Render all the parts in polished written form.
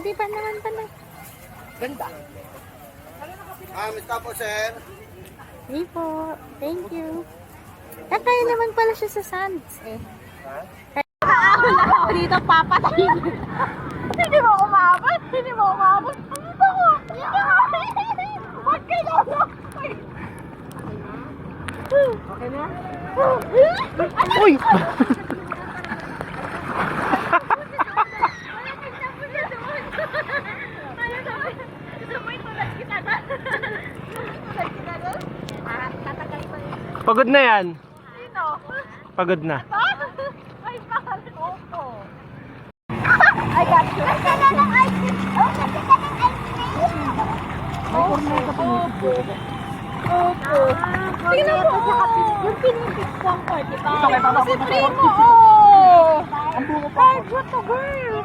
Hindi pa naman pala. Ganda. Mr. po, sir. Hindi po. Thank you. Kaya naman pala siya sa sands eh. Ako na ako dito, papatayin. Hindi mo umabot. Hindi mo umabot. Ano ba ko? Ba't ka na? Okay na? Uy! Pagod na yan. Sino? Pagod na. Ay, bakal. Opo. I got you. Kasi na ng ice cream. Oh, kasi ka ng ice cream. Opo. Opo. Tingnan mo. Yung pinipig ko ang di ba? Kasi primo, Ay, good to girl.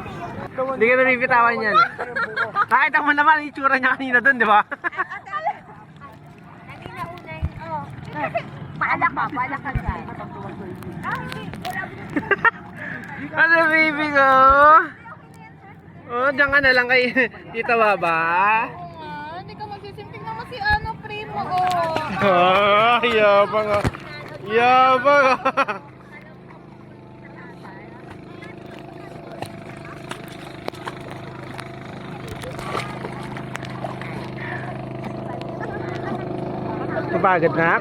Hindi ka nabibitawan yan. Nakita mo naman ang itsura niya kanina doon, di ba? Kanina unay, paalak ba? Paalak ka dyan. Ano, baby ko? Oh, diyan ka na lang kay Tita Baba. Hindi ka magsisimping naman si primo, Ah, yabang ah. Yabang ah. Mapagod na?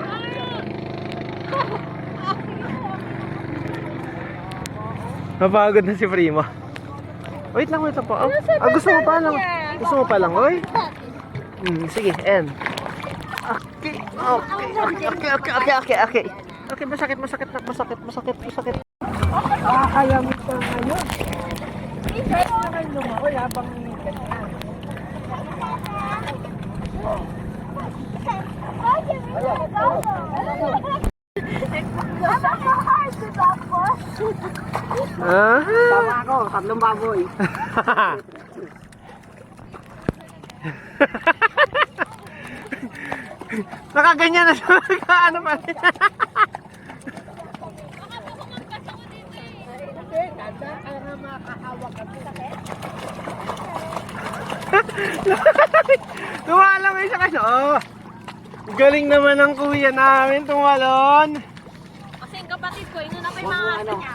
Mapagod na si Primo. Wait lang, wait lang po. Gusto mo pa lang? Gusto mo pa lang, oy? Sige, N. Okay, okay. Okay, masakit. Kaya mo pa ngayon. Kahit naman lumakoy habang ganyan. Tama ako, 3 baboy. Nakaganyan na siya. Ano pa rin? Tumalon kayo siya kasi. Oh, galing naman ng kuya namin tumalon. Kasi yung kapatid ko, inuna pa yung mga aso niya.